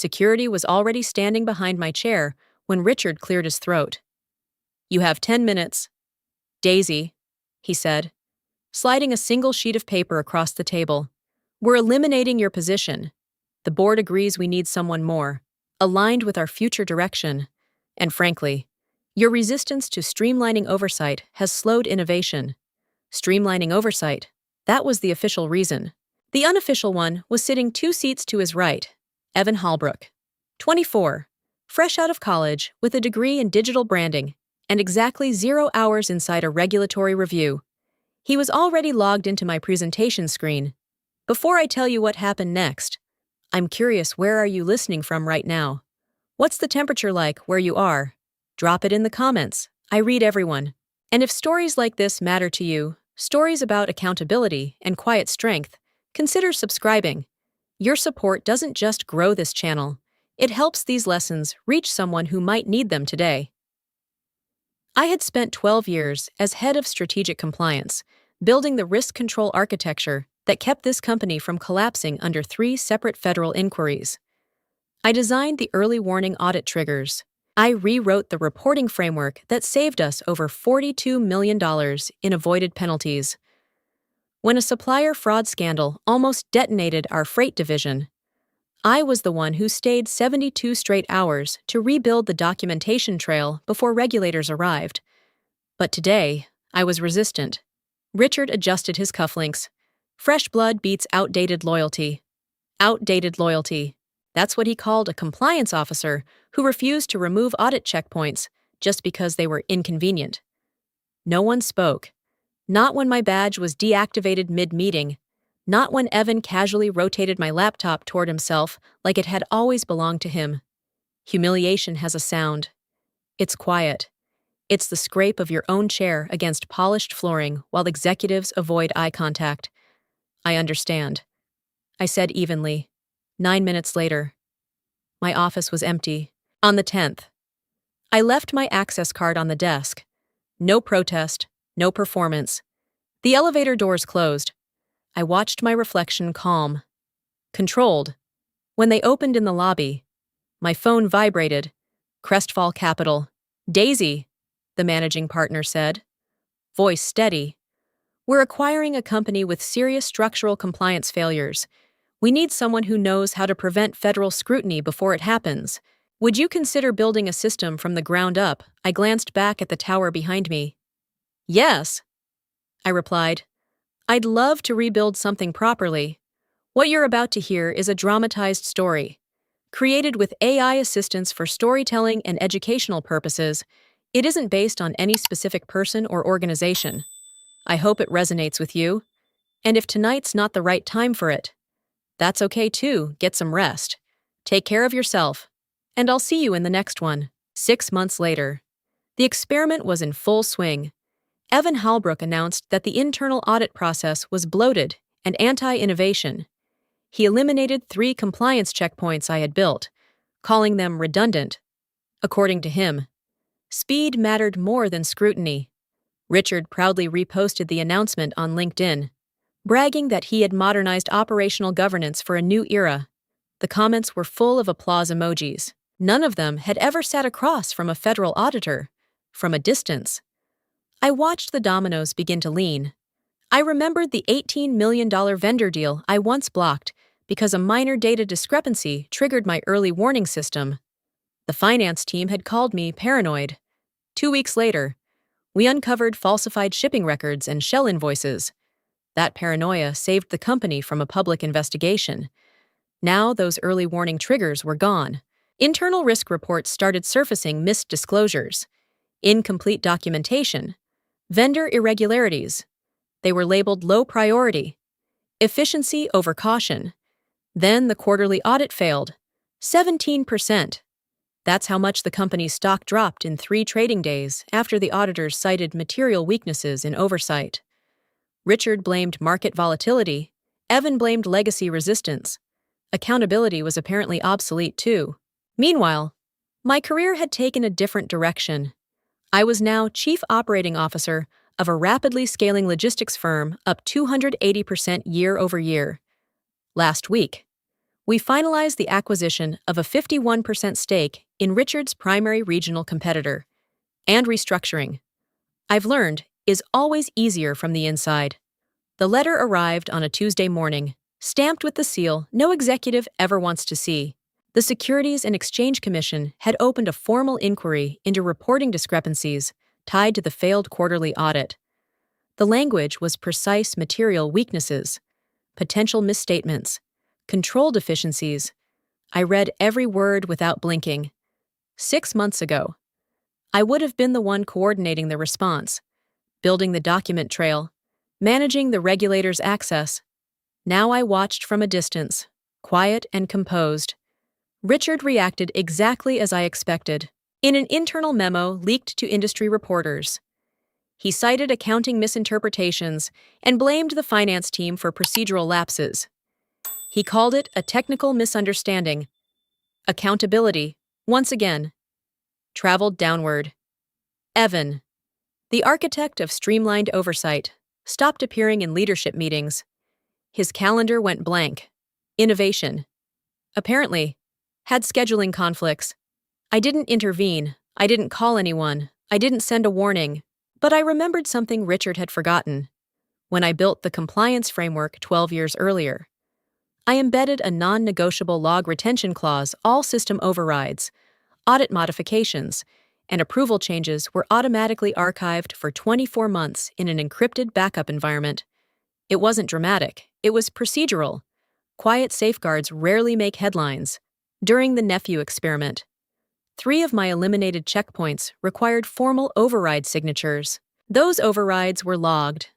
Security was already standing behind my chair when Richard cleared his throat. "You have 10 minutes. Daisy," he said, sliding a single sheet of paper across the table. "We're eliminating your position. The board agrees we need someone more, aligned with our future direction. And frankly, your resistance to streamlining oversight has slowed innovation." Streamlining oversight, that was the official reason. The unofficial one was sitting 2 seats to his right, Evan Holbrook, 24, fresh out of college with a degree in digital branding, and exactly 0 hours inside a regulatory review. He was already logged into my presentation screen. "Before I tell you what happened next, I'm curious, where are you listening from right now? What's the temperature like where you are? Drop it in the comments. I read everyone. And if stories like this matter to you, stories about accountability and quiet strength, consider subscribing. Your support doesn't just grow this channel, it helps these lessons reach someone who might need them today. I had spent 12 years as head of strategic compliance, building the risk control architecture that kept this company from collapsing under 3 separate federal inquiries. I designed the early warning audit triggers. I rewrote the reporting framework that saved us over $42 million in avoided penalties. When a supplier fraud scandal almost detonated our freight division, I was the one who stayed 72 straight hours to rebuild the documentation trail before regulators arrived. But today, I was resistant. Richard adjusted his cufflinks. Fresh blood beats outdated loyalty. Outdated loyalty. That's what he called a compliance officer who refused to remove audit checkpoints just because they were inconvenient. No one spoke. Not when my badge was deactivated mid-meeting. Not when Evan casually rotated my laptop toward himself like it had always belonged to him. Humiliation has a sound. It's quiet. It's the scrape of your own chair against polished flooring while executives avoid eye contact. "I understand," I said evenly. 9 minutes later, my office was empty. On the 10th, I left my access card on the desk. No protest, no performance. The elevator doors closed. I watched my reflection calm, controlled. When they opened in the lobby, my phone vibrated. Crestfall Capital. "Daisy," the managing partner said, voice steady. "We're acquiring a company with serious structural compliance failures. We need someone who knows how to prevent federal scrutiny before it happens. Would you consider building a system from the ground up?" I glanced back at the tower behind me. "Yes," I replied. "I'd love to rebuild something properly. What you're about to hear is a dramatized story. Created with AI assistance for storytelling and educational purposes, it isn't based on any specific person or organization. I hope it resonates with you. And if tonight's not the right time for it, that's okay too. Get some rest. Take care of yourself. And I'll see you in the next one." 6 months later, the experiment was in full swing. Evan Holbrook announced that the internal audit process was bloated and anti-innovation. He eliminated 3 compliance checkpoints I had built, calling them redundant. According to him, speed mattered more than scrutiny. Richard proudly reposted the announcement on LinkedIn, bragging that he had modernized operational governance for a new era. The comments were full of applause emojis. None of them had ever sat across from a federal auditor, from a distance. I watched the dominoes begin to lean. I remembered the $18 million vendor deal I once blocked because a minor data discrepancy triggered my early warning system. The finance team had called me paranoid. 2 weeks later, we uncovered falsified shipping records and shell invoices. That paranoia saved the company from a public investigation. Now those early warning triggers were gone. Internal risk reports started surfacing missed disclosures, incomplete documentation, vendor irregularities. They were labeled low priority, efficiency over caution. Then the quarterly audit failed, 17%. That's how much the company's stock dropped in 3 trading days after the auditors cited material weaknesses in oversight. Richard blamed market volatility. Evan blamed legacy resistance. Accountability was apparently obsolete too. Meanwhile, my career had taken a different direction. I was now Chief Operating Officer of a rapidly scaling logistics firm, up 280% year over year. Last week, We finalized the acquisition of a 51% stake in Richard's primary regional competitor. And restructuring, I've learned, is always easier from the inside. The letter arrived on a Tuesday morning, stamped with the seal no executive ever wants to see. The Securities and Exchange Commission had opened a formal inquiry into reporting discrepancies tied to the failed quarterly audit. The language was precise material weaknesses, potential misstatements, control deficiencies. I read every word without blinking. 6 months ago, I would have been the one coordinating the response, building the document trail, managing the regulators' access. Now I watched from a distance, quiet and composed. Richard reacted exactly as I expected, in an internal memo leaked to industry reporters. He cited accounting misinterpretations and blamed the finance team for procedural lapses. He called it a technical misunderstanding. Accountability, once again, traveled downward. Evan, the architect of streamlined oversight, stopped appearing in leadership meetings. His calendar went blank. Innovation, apparently, had scheduling conflicts. I didn't intervene. I didn't call anyone. I didn't send a warning. But I remembered something Richard had forgotten. When I built the compliance framework 12 years earlier, I embedded a non-negotiable log retention clause. All system overrides, audit modifications, and approval changes were automatically archived for 24 months in an encrypted backup environment. It wasn't dramatic. It was procedural. Quiet safeguards rarely make headlines. During the Nephew experiment, 3 of my eliminated checkpoints required formal override signatures. Those overrides were logged,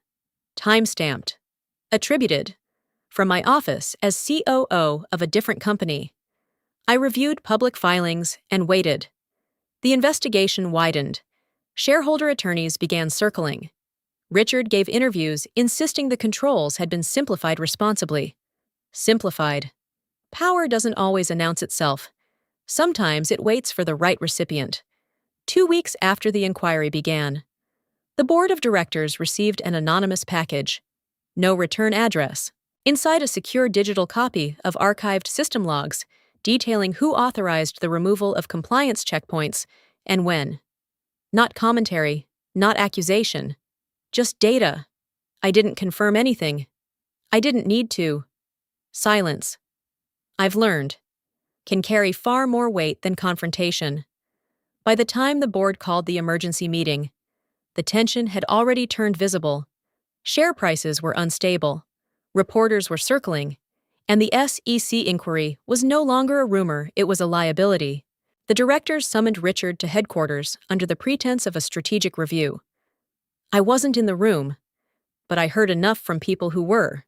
time-stamped, attributed, from my office as COO of a different company. I reviewed public filings and waited. The investigation widened. Shareholder attorneys began circling. Richard gave interviews insisting the controls had been simplified responsibly. Simplified. Power doesn't always announce itself. Sometimes it waits for the right recipient. 2 weeks after the inquiry began, the board of directors received an anonymous package. No return address. Inside a secure digital copy of archived system logs detailing who authorized the removal of compliance checkpoints and when. Not commentary, not accusation. Just data. I didn't confirm anything. I didn't need to. Silence, I've learned, can carry far more weight than confrontation. By the time the board called the emergency meeting, the tension had already turned visible. Share prices were unstable. Reporters were circling, and the SEC inquiry was no longer a rumor, it was a liability. The directors summoned Richard to headquarters under the pretense of a strategic review. I wasn't in the room, but I heard enough from people who were.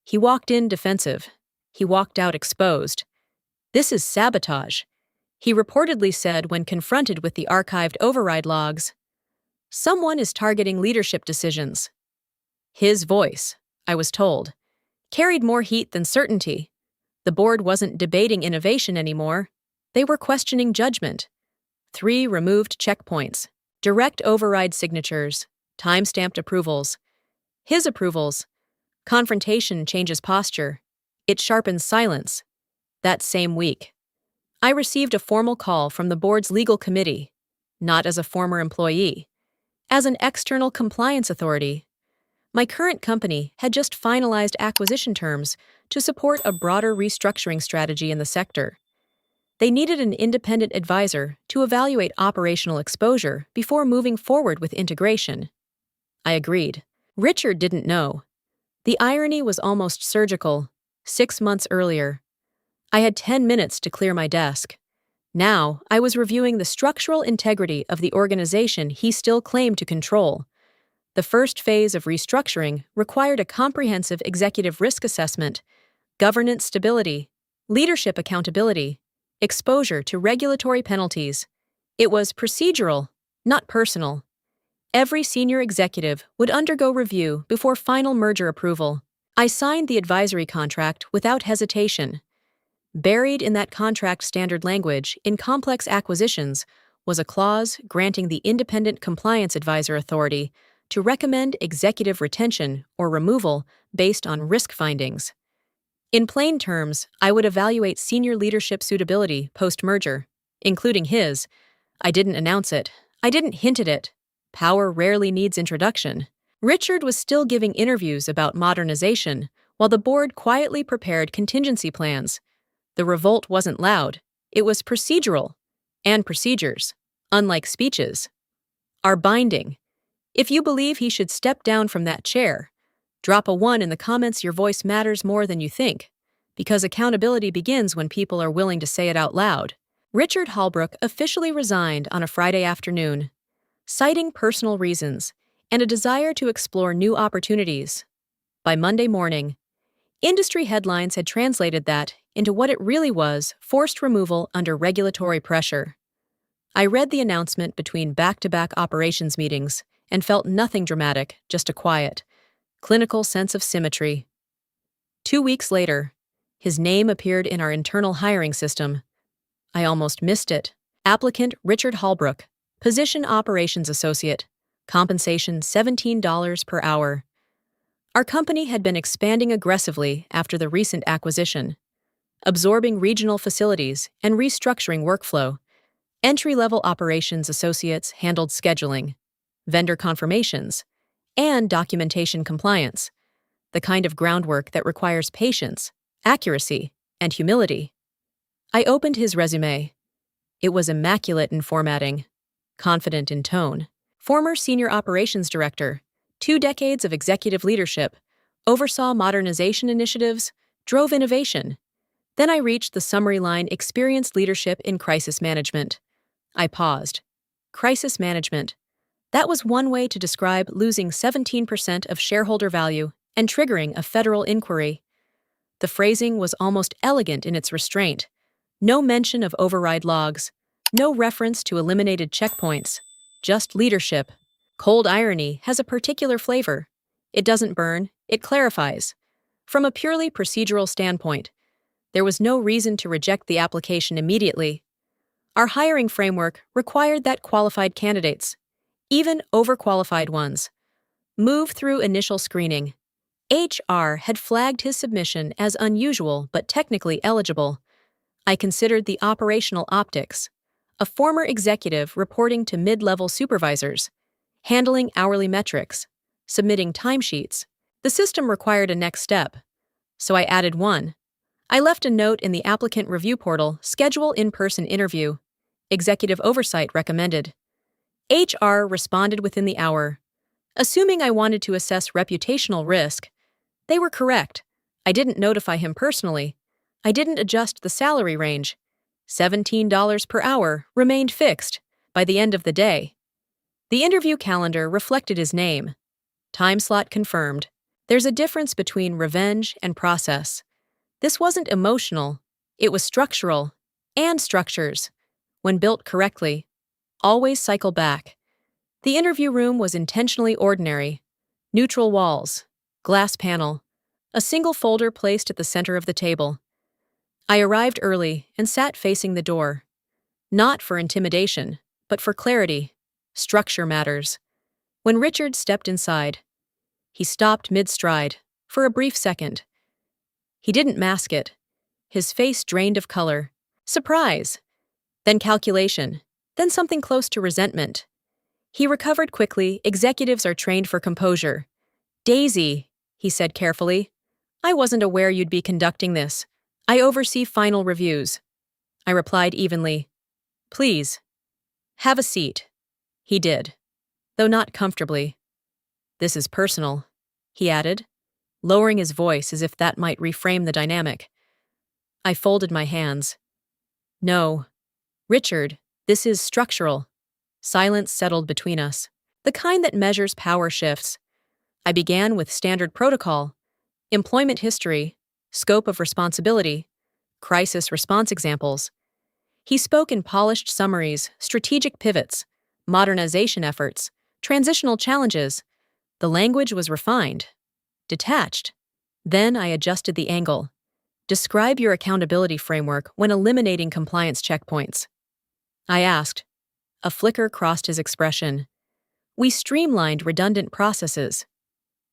He walked in defensive. He walked out exposed. This is sabotage, he reportedly said when confronted with the archived override logs. Someone is targeting leadership decisions. His voice, I was told, carried more heat than certainty. The board wasn't debating innovation anymore. They were questioning judgment. 3 removed checkpoints, direct override signatures, time-stamped approvals. His approvals. Confrontation changes posture. It sharpens silence. That same week, I received a formal call from the board's legal committee, not as a former employee, as an external compliance authority. My current company had just finalized acquisition terms to support a broader restructuring strategy in the sector. They needed an independent advisor to evaluate operational exposure before moving forward with integration. I agreed. Richard didn't know. The irony was almost surgical. 6 months earlier, I had 10 minutes to clear my desk. Now, I was reviewing the structural integrity of the organization he still claimed to control. The first phase of restructuring required a comprehensive executive risk assessment, governance stability, leadership accountability, exposure to regulatory penalties. It was procedural, not personal. Every senior executive would undergo review before final merger approval. I signed the advisory contract without hesitation. Buried in that contract standard language in complex acquisitions was a clause granting the independent compliance advisor authority to recommend executive retention or removal based on risk findings. In plain terms, I would evaluate senior leadership suitability post-merger, including his. I didn't announce it. I didn't hint at it. Power rarely needs introduction. Richard was still giving interviews about modernization, while the board quietly prepared contingency plans. The revolt wasn't loud. It was procedural. And procedures, unlike speeches, are binding. If you believe he should step down from that chair, drop a 1 in the comments. Your voice matters more than you think, because accountability begins when people are willing to say it out loud. Richard Holbrook officially resigned on a Friday afternoon, citing personal reasons and a desire to explore new opportunities. By Monday morning, industry headlines had translated that into what it really was: forced removal under regulatory pressure. I read the announcement between back-to-back operations meetings and felt nothing dramatic, just a quiet, clinical sense of symmetry. 2 weeks later, his name appeared in our internal hiring system. I almost missed it. Applicant Richard Holbrook, position Operations Associate, compensation $17 per hour. Our company had been expanding aggressively after the recent acquisition, absorbing regional facilities and restructuring workflow. Entry-level operations associates handled scheduling, vendor confirmations, and documentation compliance, the kind of groundwork that requires patience, accuracy, and humility. I opened his resume. It was immaculate in formatting, confident in tone. Former Senior Operations Director, 2 decades of executive leadership, oversaw modernization initiatives, drove innovation. Then I reached the summary line: experienced leadership in crisis management. I paused. Crisis management. That was one way to describe losing 17% of shareholder value and triggering a federal inquiry. The phrasing was almost elegant in its restraint. No mention of override logs, no reference to eliminated checkpoints, just leadership. Cold irony has a particular flavor. It doesn't burn, it clarifies. From a purely procedural standpoint, there was no reason to reject the application immediately. Our hiring framework required that qualified candidates, even overqualified ones, move through initial screening. HR had flagged his submission as unusual but technically eligible. I considered the operational optics: a former executive reporting to mid-level supervisors, handling hourly metrics, submitting timesheets. The system required a next step, so I added one. I left a note in the applicant review portal: schedule in-person interview. Executive Oversight recommended. HR responded within the hour. Assuming I wanted to assess reputational risk, they were correct. I didn't notify him personally. I didn't adjust the salary range. $17 per hour remained fixed by the end of the day. The interview calendar reflected his name. Time slot confirmed. There's a difference between revenge and process. This wasn't emotional. It was structural. And structures, when built correctly, always cycle back. The interview room was intentionally ordinary. Neutral walls, glass panel, a single folder placed at the center of the table. I arrived early and sat facing the door. Not for intimidation, but for clarity. Structure matters. When Richard stepped inside, he stopped mid-stride, for a brief second. He didn't mask it. His face drained of color. Surprise. Then calculation. Then something close to resentment. He recovered quickly. Executives are trained for composure. Daisy, he said carefully, I wasn't aware you'd be conducting this. I oversee final reviews. I replied evenly. Please. Have a seat. He did, though not comfortably. This is personal, he added, lowering his voice as if that might reframe the dynamic. I folded my hands. No. Richard, this is structural. Silence settled between us, the kind that measures power shifts. I began with standard protocol: employment history, scope of responsibility, crisis response examples. He spoke in polished summaries: strategic pivots, modernization efforts, transitional challenges. The language was refined, detached. Then I adjusted the angle. Describe your accountability framework when eliminating compliance checkpoints. I asked. A flicker crossed his expression. We streamlined redundant processes.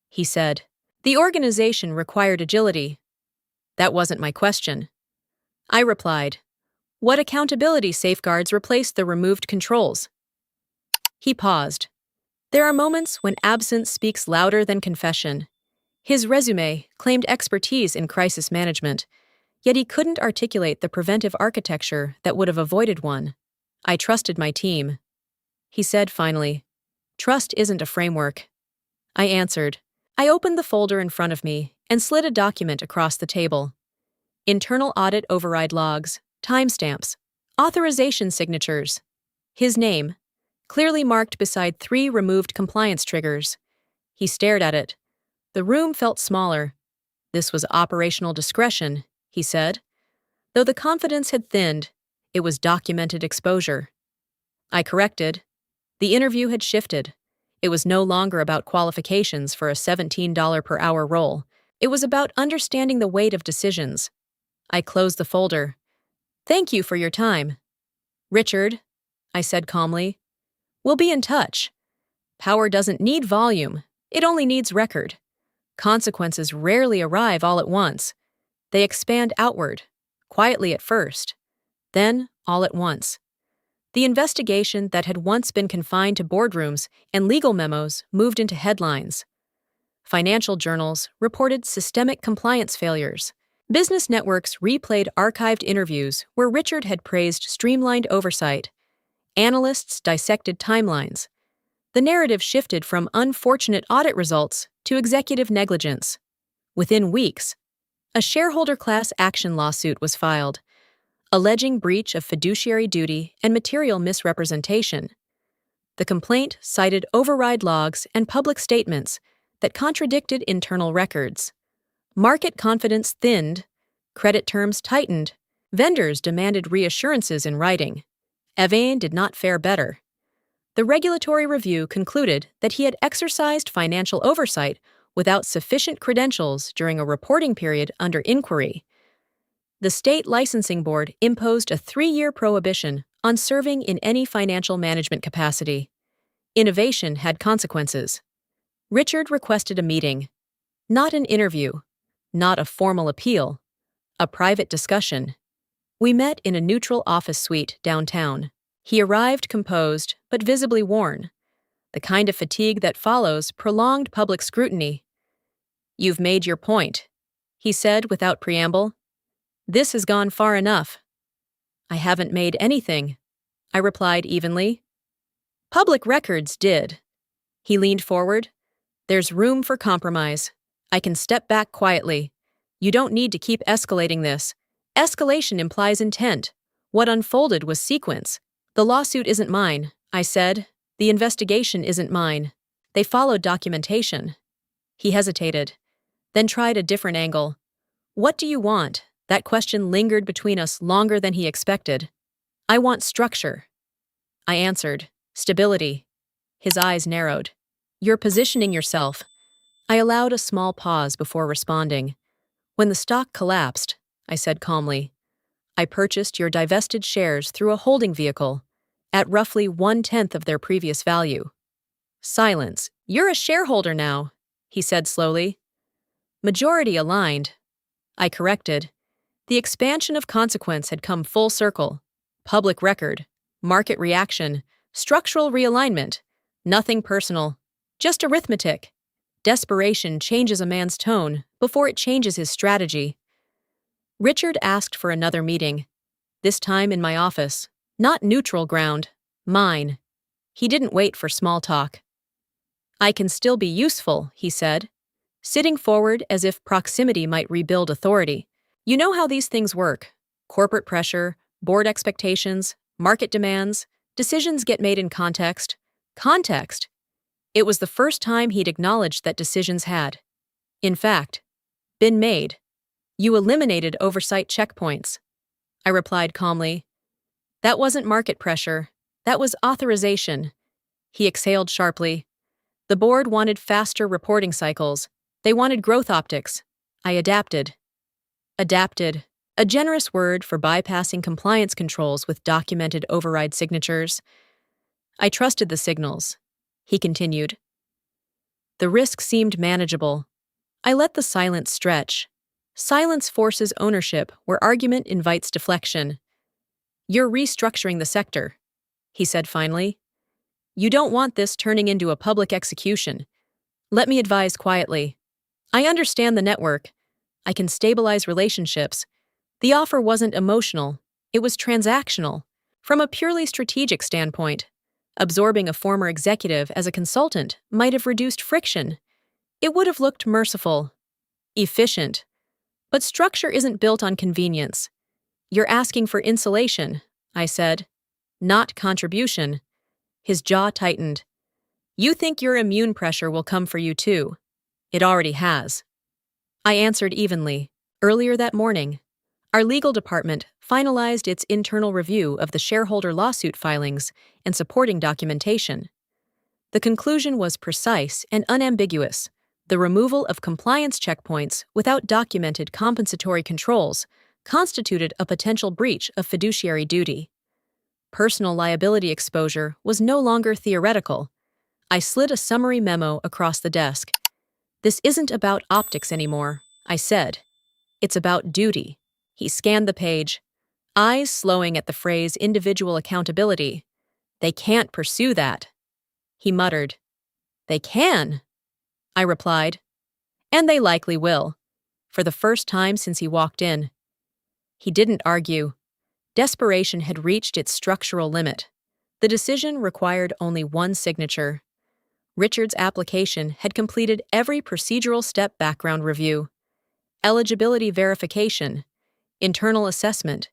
He said. The organization required agility. That wasn't my question. I replied, "What accountability safeguards replace the removed controls?" He paused. There are moments when absence speaks louder than confession. His resume claimed expertise in crisis management, yet he couldn't articulate the preventive architecture that would have avoided one. I trusted my team. He said finally, "Trust isn't a framework." I answered. I opened the folder in front of me and slid a document across the table. Internal audit override logs, timestamps, authorization signatures. His name, clearly marked beside 3 removed compliance triggers. He stared at it. The room felt smaller. This was operational discretion, he said. Though the confidence had thinned, it was documented exposure. I corrected. The interview had shifted. It was no longer about qualifications for a $17 per hour role. It was about understanding the weight of decisions. I closed the folder. "Thank you for your time." "Richard," I said calmly, "we'll be in touch. Power doesn't need volume. It only needs record. Consequences rarely arrive all at once. They expand outward, quietly at first, then all at once." The investigation that had once been confined to boardrooms and legal memos moved into headlines. Financial journals reported systemic compliance failures. Business networks replayed archived interviews where Richard had praised streamlined oversight. Analysts dissected timelines. The narrative shifted from unfortunate audit results to executive negligence. Within weeks, a shareholder class action lawsuit was filed, alleging breach of fiduciary duty and material misrepresentation. The complaint cited override logs and public statements that contradicted internal records. Market confidence thinned, credit terms tightened, vendors demanded reassurances in writing. Evain did not fare better. The regulatory review concluded that he had exercised financial oversight without sufficient credentials during a reporting period under inquiry. The state licensing board imposed a 3-year prohibition on serving in any financial management capacity. Innovation had consequences. Richard requested a meeting. Not an interview. Not a formal appeal. A private discussion. We met in a neutral office suite downtown. He arrived composed, but visibly worn. The kind of fatigue that follows prolonged public scrutiny. "You've made your point," he said without preamble. "This has gone far enough." "I haven't made anything," I replied evenly. "Public records did." He leaned forward. "There's room for compromise. I can step back quietly. You don't need to keep escalating this. Escalation implies intent. What unfolded was sequence. The lawsuit isn't mine," I said. "The investigation isn't mine. They followed documentation." He hesitated, then tried a different angle. "What do you want?" That question lingered between us longer than he expected. "I want structure." I answered, "Stability." His eyes narrowed. "You're positioning yourself." I allowed a small pause before responding. "When the stock collapsed," I said calmly, "I purchased your divested shares through a holding vehicle at roughly 1/10 of their previous value." Silence. "You're a shareholder now," he said slowly. "Majority aligned." I corrected. The expansion of consequence had come full circle. Public record, market reaction, structural realignment. Nothing personal. Just arithmetic. Desperation changes a man's tone before it changes his strategy. Richard asked for another meeting. This time in my office. Not neutral ground. Mine. He didn't wait for small talk. "I can still be useful," he said, sitting forward as if proximity might rebuild authority. "You know how these things work. Corporate pressure, board expectations, market demands, decisions get made in context. Context. It was the first time he'd acknowledged that decisions had, in fact, been made. "You eliminated oversight checkpoints." I replied calmly. "That wasn't market pressure. That was authorization." He exhaled sharply. "The board wanted faster reporting cycles. They wanted growth optics. I adapted." Adapted, a generous word for bypassing compliance controls with documented override signatures. "I trusted the signals," he continued. The risk seemed manageable. I let the silence stretch. Silence forces ownership where argument invites deflection. "You're restructuring the sector," he said finally. "You don't want this turning into a public execution. Let me advise quietly. I understand the network. I can stabilize relationships. The offer wasn't emotional, it was transactional. From a purely strategic standpoint, absorbing a former executive as a consultant might have reduced friction. It would have looked merciful, efficient. But structure isn't built on convenience. You're asking for insulation," I said, "not contribution." His jaw tightened. "You think your immune pressure will come for you too. It already has." I answered evenly. Earlier that morning, our legal department finalized its internal review of the shareholder lawsuit filings and supporting documentation. The conclusion was precise and unambiguous. The removal of compliance checkpoints without documented compensatory controls constituted a potential breach of fiduciary duty. Personal liability exposure was no longer theoretical. I slid a summary memo across the desk. "This isn't about optics anymore," I said. "It's about duty." He scanned the page, eyes slowing at the phrase individual accountability. "They can't pursue that." He muttered. "They can," I replied. "And they likely will," for the first time since he walked in. He didn't argue. Desperation had reached its structural limit. The decision required only one signature. Richard's application had completed every procedural step: background review, eligibility verification, internal assessment.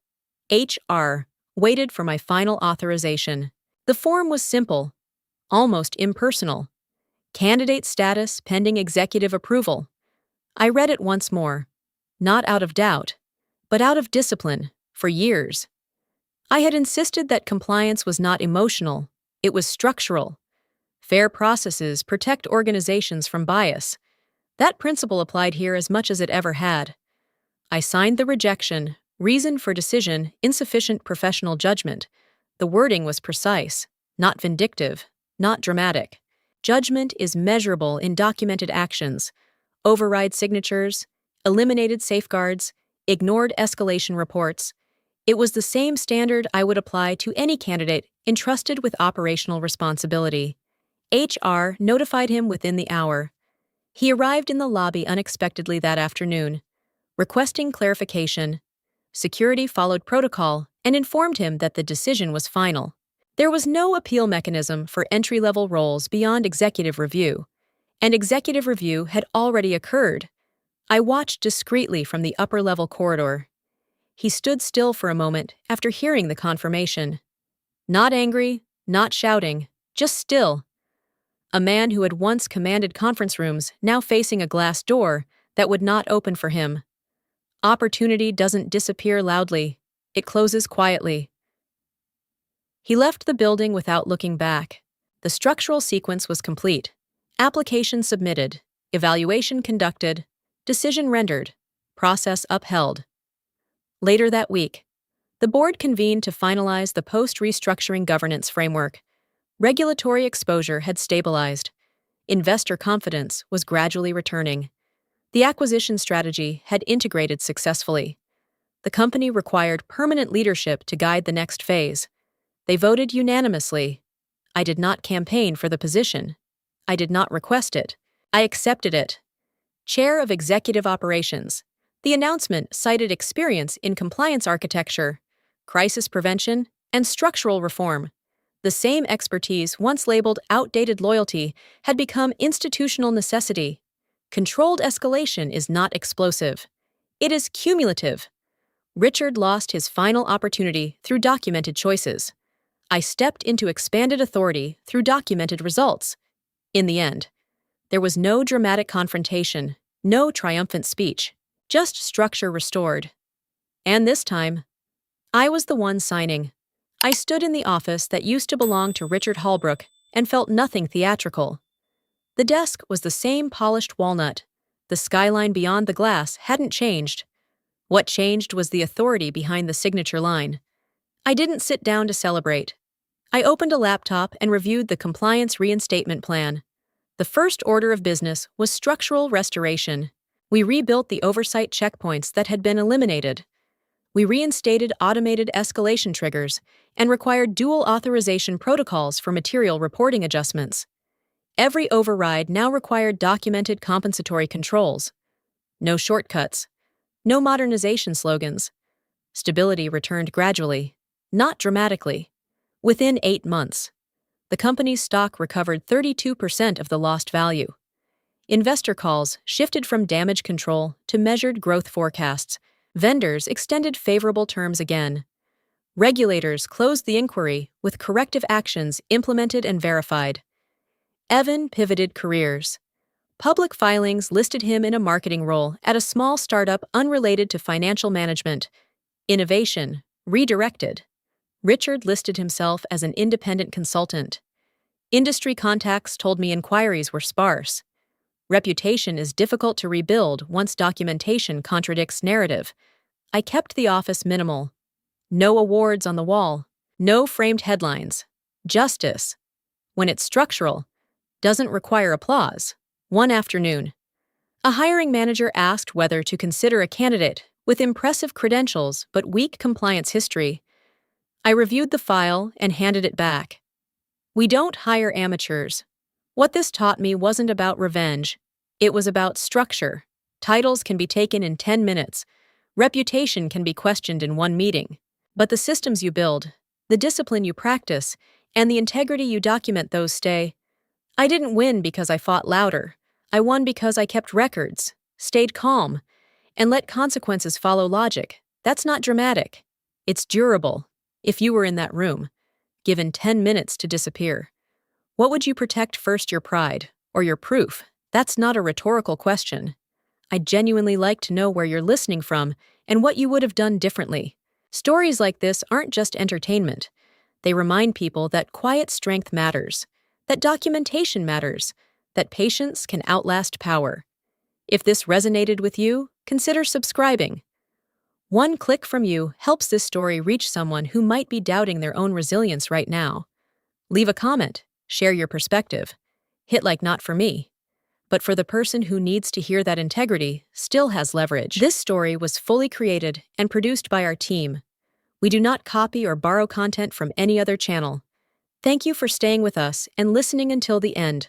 HR waited for my final authorization. The form was simple, almost impersonal. Candidate status pending executive approval. I read it once more, not out of doubt, but out of discipline. For years, I had insisted that compliance was not emotional, it was structural. Fair processes protect organizations from bias. That principle applied here as much as it ever had. I signed the rejection, reason for decision, insufficient professional judgment. The wording was precise, not vindictive, not dramatic. Judgment is measurable in documented actions: override signatures, eliminated safeguards, ignored escalation reports. It was the same standard I would apply to any candidate entrusted with operational responsibility. HR notified him within the hour. He arrived in the lobby unexpectedly that afternoon, requesting clarification. Security followed protocol and informed him that the decision was final. There was no appeal mechanism for entry-level roles beyond executive review, and executive review had already occurred. I watched discreetly from the upper-level corridor. He stood still for a moment after hearing the confirmation. Not angry, not shouting, just still. A man who had once commanded conference rooms now facing a glass door that would not open for him. Opportunity doesn't disappear loudly, it closes quietly. He left the building without looking back. The structural sequence was complete. Application submitted, evaluation conducted, decision rendered, process upheld. Later that week, the board convened to finalize the post-restructuring governance framework. Regulatory exposure had stabilized. Investor confidence was gradually returning. The acquisition strategy had integrated successfully. The company required permanent leadership to guide the next phase. They voted unanimously. I did not campaign for the position. I did not request it. I accepted it. Chair of Executive Operations. The announcement cited experience in compliance architecture, crisis prevention, and structural reform. The same expertise once labeled outdated loyalty had become institutional necessity. Controlled escalation is not explosive. It is cumulative. Richard lost his final opportunity through documented choices. I stepped into expanded authority through documented results. In the end, there was no dramatic confrontation, no triumphant speech, just structure restored. And this time, I was the one signing. I stood in the office that used to belong to Richard Hallbrook and felt nothing theatrical. The desk was the same polished walnut. The skyline beyond the glass hadn't changed. What changed was the authority behind the signature line. I didn't sit down to celebrate. I opened a laptop and reviewed the compliance reinstatement plan. The first order of business was structural restoration. We rebuilt the oversight checkpoints that had been eliminated. We reinstated automated escalation triggers and required dual authorization protocols for material reporting adjustments. Every override now required documented compensatory controls. No shortcuts. No modernization slogans. Stability returned gradually, not dramatically. Within 8 months, the company's stock recovered 32% of the lost value. Investor calls shifted from damage control to measured growth forecasts. Vendors extended favorable terms again. Regulators closed the inquiry with corrective actions implemented and verified. Evan pivoted careers. Public filings listed him in a marketing role at a small startup unrelated to financial management. Innovation redirected. Richard listed himself as an independent consultant. Industry contacts told me inquiries were sparse. Reputation is difficult to rebuild once documentation contradicts narrative. I kept the office minimal. No awards on the wall. No framed headlines. Justice, when it's structural, doesn't require applause. One afternoon, a hiring manager asked whether to consider a candidate with impressive credentials but weak compliance history. I reviewed the file and handed it back. We don't hire amateurs. What this taught me wasn't about revenge. It was about structure. Titles can be taken in 10 minutes. Reputation can be questioned in one meeting. But the systems you build, the discipline you practice, and the integrity you document, those stay. I didn't win because I fought louder. I won because I kept records, stayed calm, and let consequences follow logic. That's not dramatic. It's durable. If you were in that room, given 10 minutes to disappear, what would you protect first, your pride or your proof? That's not a rhetorical question. I'd genuinely like to know where you're listening from and what you would have done differently. Stories like this aren't just entertainment. They remind people that quiet strength matters, that documentation matters, that patience can outlast power. If this resonated with you, consider subscribing. One click from you helps this story reach someone who might be doubting their own resilience right now. Leave a comment, share your perspective. Hit like not for me, but for the person who needs to hear that integrity still has leverage. This story was fully created and produced by our team. We do not copy or borrow content from any other channel. Thank you for staying with us and listening until the end.